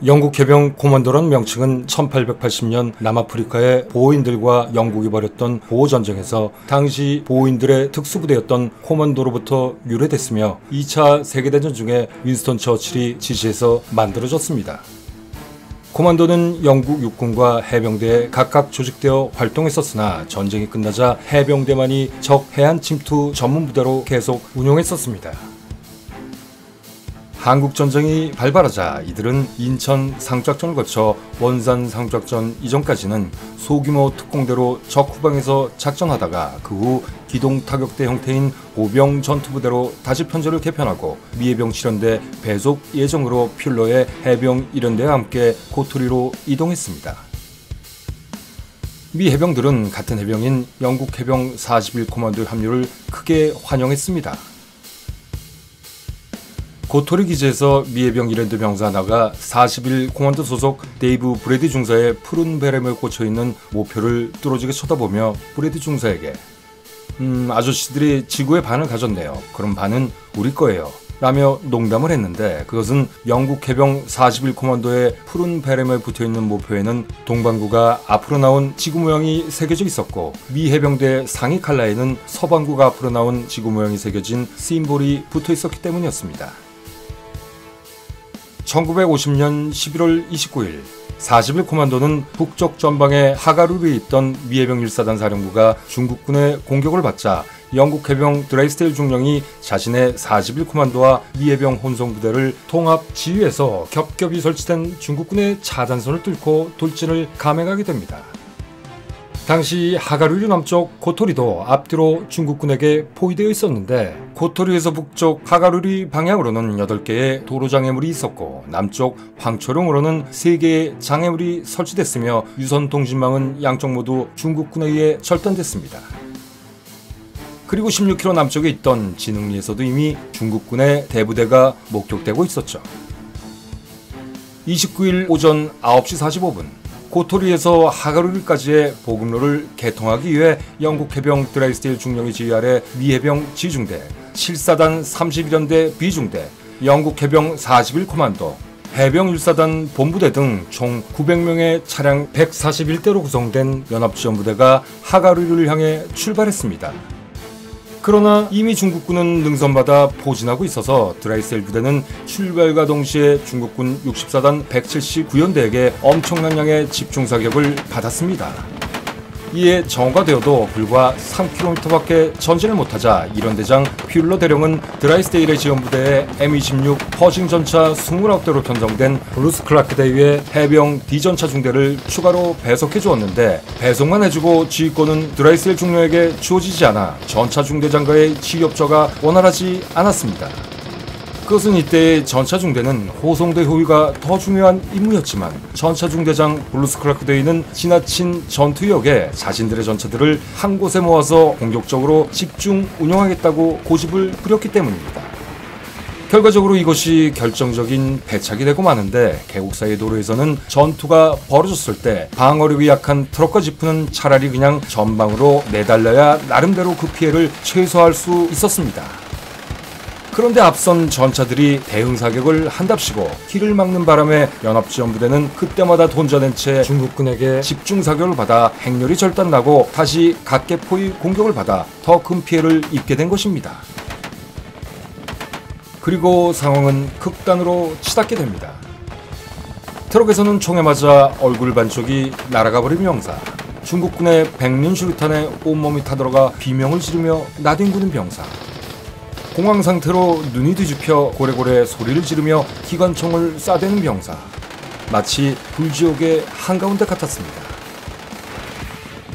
영국 해병 코만도라는 명칭은 1880년 남아프리카의 보호인들과 영국이 벌였던 보호전쟁에서 당시 보호인들의 특수부대였던 코만도로부터 유래됐으며 2차 세계대전 중에 윈스턴 처칠이 지시해서 만들어졌습니다. 코만도는 영국 육군과 해병대에 각각 조직되어 활동했었으나 전쟁이 끝나자 해병대만이 적 해안 침투 전문부대로 계속 운용했었습니다. 한국전쟁이 발발하자 이들은 인천 상륙작전을 거쳐 원산 상륙작전 이전까지는 소규모 특공대로 적 후방에서 작전하다가 그 후 기동타격대 형태인 보병 전투부대로 다시 편제를 개편하고 미해병 7연대 배속 예정으로 필러의 해병 1연대와 함께 고토리로 이동했습니다. 미 해병들은 같은 해병인 영국 해병 41코만도의 합류를 크게 환영했습니다. 고토리 기지에서 미 해병 1연대 병사 하나가 41코만도 소속 데이브 브래디 중사의 푸른 베렘에 꽂혀있는 모표를 뚫어지게 쳐다보며 브래디 중사에게 아저씨들이 지구의 반을 가졌네요. 그럼 반은 우리 거예요. 라며 농담을 했는데 그것은 영국 해병 41코만도의 푸른 베렘에 붙어있는 모표에는 동반구가 앞으로 나온 지구 모양이 새겨져 있었고 미 해병대 상위 칼라에는 서반구가 앞으로 나온 지구 모양이 새겨진 심볼이 붙어 있었기 때문이었습니다. 1950년 11월 29일 41코만도는 북쪽 전방에 하가루리에 있던 미해병 1사단 사령부가 중국군의 공격을 받자 영국 해병 드라이스데일 중령이 자신의 41코만도와 미해병 혼성부대를 통합 지휘해서 겹겹이 설치된 중국군의 차단선을 뚫고 돌진을 감행하게 됩니다. 당시 하가루리 남쪽 고토리도 앞뒤로 중국군에게 포위되어 있었는데 고토리에서 북쪽 하가루리 방향으로는 8개의 도로 장애물이 있었고 남쪽 황초룡으로는 3개의 장애물이 설치됐으며 유선 통신망은 양쪽 모두 중국군에 의해 절단됐습니다. 그리고 16km 남쪽에 있던 진흥리에서도 이미 중국군의 대부대가 목격되고 있었죠. 29일 오전 9시 45분 고토리에서 하가루리까지의 보급로를 개통하기 위해 영국 해병 드라이스데일 중령의 지휘 아래 미 해병 지중대, 7사단 31연대 비중대, 영국 해병 41코만도, 해병 1사단 본부대 등 총 900명의 차량 141대로 구성된 연합지원부대가 하가루리를 향해 출발했습니다. 그러나 이미 중국군은 능선받아 포진하고 있어서 드라이스데일 부대는 출발과 동시에 중국군 64단 179연대에게 엄청난 양의 집중사격을 받았습니다. 이에 정오가 되어도 불과 3km밖에 전진을 못하자 1연대장 퓨러 대령은 드라이스데일의 지원부대에 M26 퍼싱 전차 29대로 편성된 블루스 클라크 대위의 해병 D전차 중대를 추가로 배속해 주었는데 배송만 해주고 지휘권은 드라이스데일 중령에게 주어지지 않아 전차 중대장과의 지휘 협조가 원활하지 않았습니다. 그것은 이때의 전차 중대는 호송대 호위가 더 중요한 임무였지만 전차 중대장 블루스 클라크 대위는 지나친 전투력에 자신들의 전차들을 한 곳에 모아서 공격적으로 집중 운영하겠다고 고집을 부렸기 때문입니다. 결과적으로 이것이 결정적인 패착이 되고 마는데 개국사의 도로에서는 전투가 벌어졌을 때 방어력이 약한 트럭과 지프는 차라리 그냥 전방으로 내달려야 나름대로 그 피해를 최소화할 수 있었습니다. 그런데 앞선 전차들이 대응사격을 한답시고 길을 막는 바람에 연합지원부대는 그때마다 돈져낸 채 중국군에게 집중사격을 받아 행렬이 절단나고 다시 각계포위 공격을 받아 더 큰 피해를 입게 된 것입니다. 그리고 상황은 극단으로 치닫게 됩니다. 트럭에서는 총에 맞아 얼굴 반쪽이 날아가 버린 병사, 중국군의 백륜 슈리탄에 온몸이 타들어가 비명을 지르며 나뒹구는 병사, 공황 상태로 눈이 뒤집혀 고래고래 소리를 지르며 기관총을 쏴대는 병사, 마치 불지옥의 한가운데 같았습니다.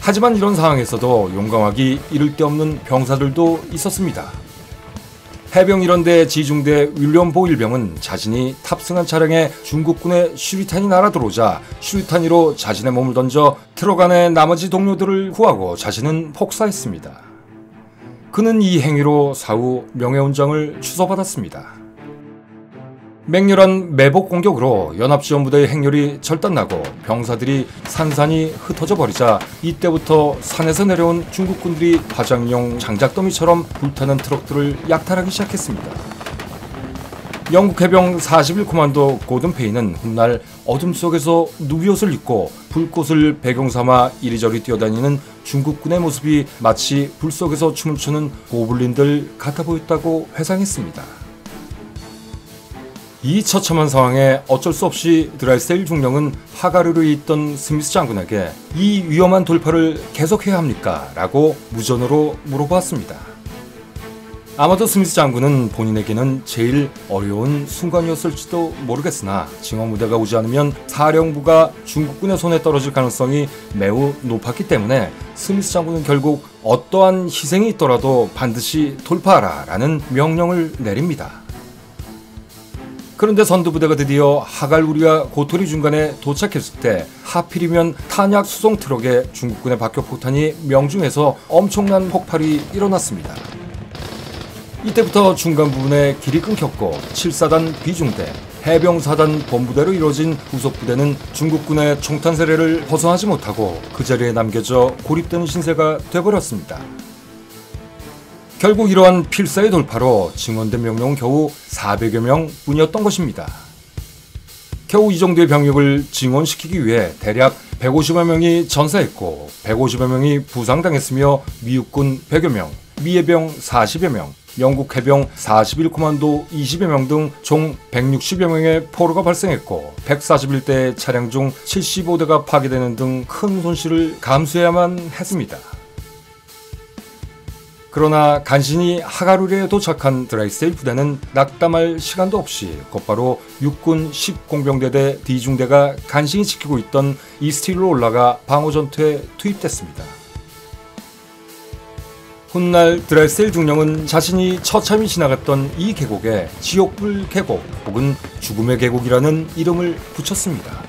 하지만 이런 상황에서도 용감하기 이를 데 없는 병사들도 있었습니다. 해병 1연대 지중대 윌리엄 보일병은 자신이 탑승한 차량에 중국군의 슈리탄이 날아들어오자 슈리탄이로 자신의 몸을 던져 트럭 안의 나머지 동료들을 구하고 자신은 폭사했습니다. 그는 이 행위로 사후 명예훈장을 추서받았습니다. 맹렬한 매복 공격으로 연합지원부대의 행렬이 절단나고 병사들이 산산이 흩어져 버리자 이때부터 산에서 내려온 중국군들이 화장용 장작더미처럼 불타는 트럭들을 약탈하기 시작했습니다. 영국 해병 41코만도 고든 페이는 훗날 어둠 속에서 누비옷을 입고 불꽃을 배경 삼아 이리저리 뛰어다니는 중국군의 모습이 마치 불 속에서 춤을 추는 고블린들 같아 보였다고 회상했습니다. 이 처참한 상황에 어쩔 수 없이 드라이스데일 중령은 하가르르에 있던 스미스 장군에게 이 위험한 돌파를 계속해야 합니까? 라고 무전으로 물어보았습니다. 아마도 스미스 장군은 본인에게는 제일 어려운 순간이었을지도 모르겠으나 징험무대가 오지 않으면 사령부가 중국군의 손에 떨어질 가능성이 매우 높았기 때문에 스미스 장군은 결국 어떠한 희생이 있더라도 반드시 돌파하라 라는 명령을 내립니다. 그런데 선두부대가 드디어 하갈우리와 고토리 중간에 도착했을 때 하필이면 탄약 수송 트럭에 중국군의 박격포탄이 명중해서 엄청난 폭발이 일어났습니다. 이때부터 중간 부분에 길이 끊겼고 7사단 B중대, 해병사단 본부대로 이루어진 후속부대는 중국군의 총탄 세례를 벗어나지 못하고 그 자리에 남겨져 고립되는 신세가 되어버렸습니다. 결국 이러한 필사의 돌파로 증원된 병력은 겨우 400여 명 뿐이었던 것입니다. 겨우 이 정도의 병력을 증원시키기 위해 대략 150여 명이 전사했고 150여 명이 부상당했으며 미국군 100여 명, 미해병 40여 명, 영국 해병 41코만도 20여 명 등 총 160여 명의 포로가 발생했고 141대의 차량 중 75대가 파괴되는 등 큰 손실을 감수해야만 했습니다. 그러나 간신히 하가루리에 도착한 드라이스데일 부대는 낙담할 시간도 없이 곧바로 육군 10공병대대 D중대가 간신히 지키고 있던 이스틸로 올라가 방어전투에 투입됐습니다. 훗날 드라이스데일 중령은 자신이 처참히 지나갔던 이 계곡에 지옥불 계곡 혹은 죽음의 계곡이라는 이름을 붙였습니다.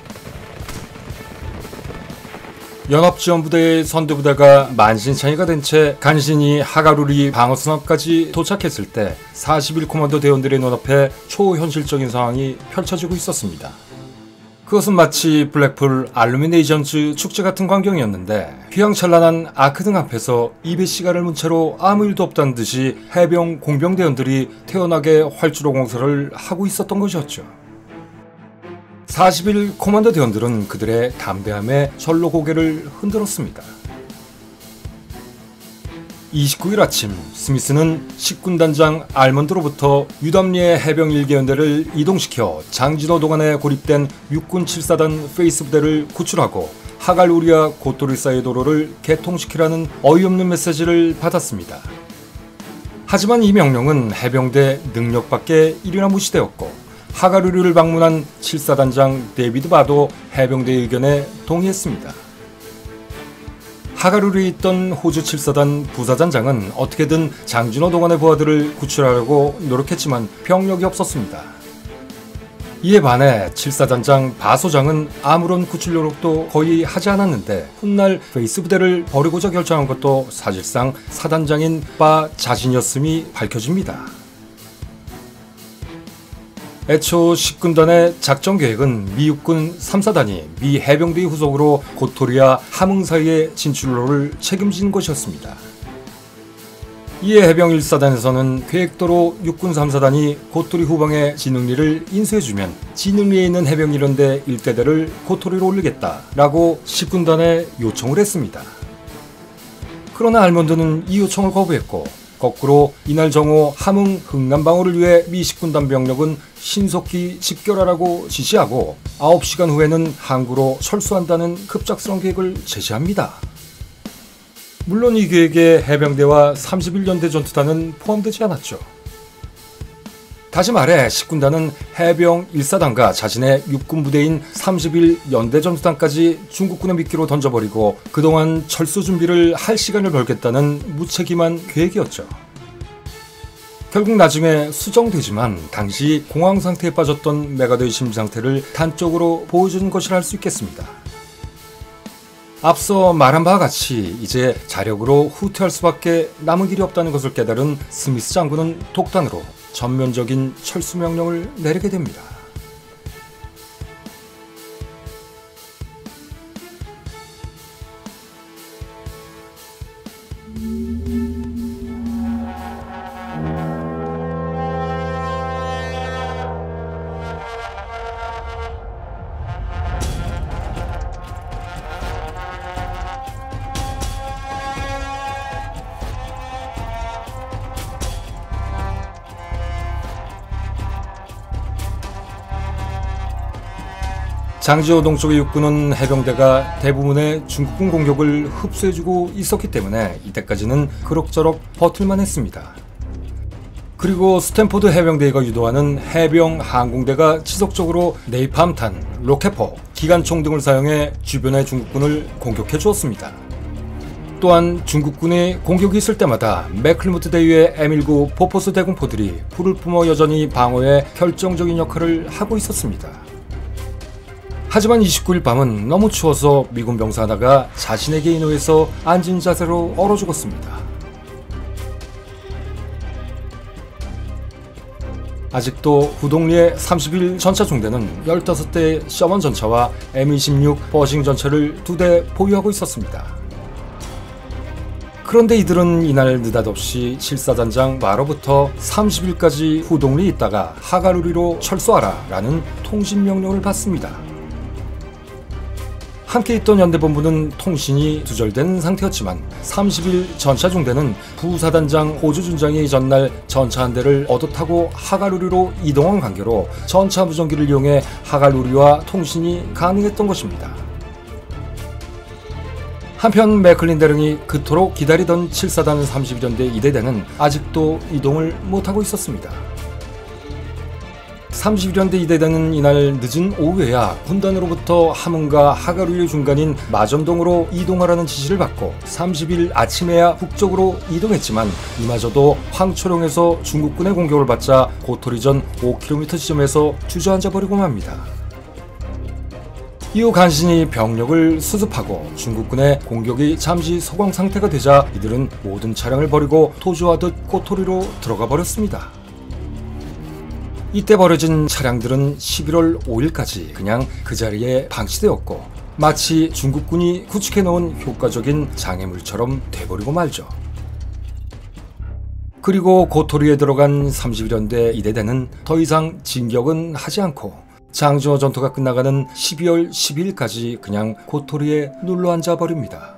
연합지원부대의 선두부대가 만신창이가 된 채 간신히 하가루리 방어선업까지 도착했을 때 41코만도 대원들의 눈앞에 초현실적인 상황이 펼쳐지고 있었습니다. 그것은 마치 블랙풀 알루미네이션즈 축제 같은 광경이었는데 휘황찬란한 아크등 앞에서 200시간을 문 채로 아무 일도 없다는 듯이 해병 공병대원들이 태연하게 활주로 공사를 하고 있었던 것이었죠. 41코만도 대원들은 그들의 담대함에 절로 고개를 흔들었습니다. 29일 아침 스미스는 식군단장 알먼드로부터 유담리의 해병 1개연대를 이동시켜 장진호 도간에 고립된 육군 7사단 페이스 부대를 구출하고 하갈우리와 고토리 사이의 도로를 개통시키라는 어이없는 메시지를 받았습니다. 하지만 이 명령은 해병대 능력밖에 일이나 무시되었고 하가루리를 방문한 7사단장 데이비드 바도 해병대의 의견에 동의했습니다. 하가루리에 있던 호주 7사단 부사단장은 어떻게든 장진호 도간의 부하들을 구출하려고 노력했지만 병력이 없었습니다. 이에 반해 7사단장 바소장은 아무런 구출 노력도 거의 하지 않았는데 훗날 페이스 부대를 버리고자 결정한 것도 사실상 사단장인 바 자신이었음이 밝혀집니다. 애초 10군단의 작전 계획은 미 육군 3사단이 미 해병대의 후속으로 고토리와 함흥 사이의 진출로를 책임진 것이었습니다. 이에 해병 1사단에서는 계획대로 육군 3사단이 고토리 후방의 진흥리를 인수해주면 진흥리에 있는 해병 1연대 1대대를 고토리로 올리겠다라고 10군단에 요청을 했습니다. 그러나 알몬드는 이 요청을 거부했고 거꾸로 이날 정오 함흥 흥남방어를 위해 미 10군단 병력은 신속히 집결하라고 지시하고 9시간 후에는 항구로 철수한다는 급작스러운 계획을 제시합니다. 물론 이 계획에 해병대와 31연대 전투단은 포함되지 않았죠. 다시 말해 10군단은 해병 1사단과 자신의 육군 부대인 31연대 전투단까지 중국군의 미끼로 던져버리고 그동안 철수 준비를 할 시간을 벌겠다는 무책임한 계획이었죠. 결국 나중에 수정되지만 당시 공황 상태에 빠졌던 메가더의 심리 상태를 단적으로 보여주는 것이라 할 수 있겠습니다. 앞서 말한 바와 같이 이제 자력으로 후퇴할 수밖에 남은 길이 없다는 것을 깨달은 스미스 장군은 독단으로 전면적인 철수 명령을 내리게 됩니다. 장지호 동쪽의 육군은 해병대가 대부분의 중국군 공격을 흡수해주고 있었기 때문에 이때까지는 그럭저럭 버틸만 했습니다. 그리고 스탠포드 해병대가 유도하는 해병 항공대가 지속적으로 네이팜탄, 로켓포, 기관총 등을 사용해 주변의 중국군을 공격해 주었습니다. 또한 중국군의 공격이 있을 때마다 맥클리무트 대위의 M19 보포스 대공포들이 불을 뿜어 여전히 방어에 결정적인 역할을 하고 있었습니다. 하지만 29일 밤은 너무 추워서 미군 병사 하나가 자신에게 인호해서 앉은 자세로 얼어 죽었습니다. 아직도 후동리의 31 전차 중대는 15대의 셔먼 전차와 M26 버싱 전차를 2대 보유하고 있었습니다. 그런데 이들은 이날 느닷없이 실사단장 마로부터 30일까지 후동리에 있다가 하가루리로 철수하라 라는 통신명령을 받습니다. 함께 있던 연대본부는 통신이 두절된 상태였지만 30일 전차중대는 부사단장 호주준장이 전날 전차 한 대를 얻어 타고 하가루리로 이동한 관계로 전차 무전기를 이용해 하가루리와 통신이 가능했던 것입니다. 한편 맥클린 대령이 그토록 기다리던 7사단 31연대 2대대는 아직도 이동을 못하고 있었습니다. 31연대 2대대는 이날 늦은 오후에야 군단으로부터 함흥과 하가루리 중간인 마점동으로 이동하라는 지시를 받고 30일 아침에야 북쪽으로 이동했지만 이마저도 황초룡에서 중국군의 공격을 받자 고토리전 5km 지점에서 주저앉아 버리고 맙니다. 이후 간신히 병력을 수습하고 중국군의 공격이 잠시 소강 상태가 되자 이들은 모든 차량을 버리고 도주하듯 꼬토리로 들어가 버렸습니다. 이때 벌어진 차량들은 11월 5일까지 그냥 그 자리에 방치되었고 마치 중국군이 구축해놓은 효과적인 장애물처럼 돼버리고 말죠. 그리고 고토리에 들어간 31연대 2대대는 더 이상 진격은 하지 않고 장지호 전투가 끝나가는 12월 12일까지 그냥 고토리에 눌러앉아 버립니다.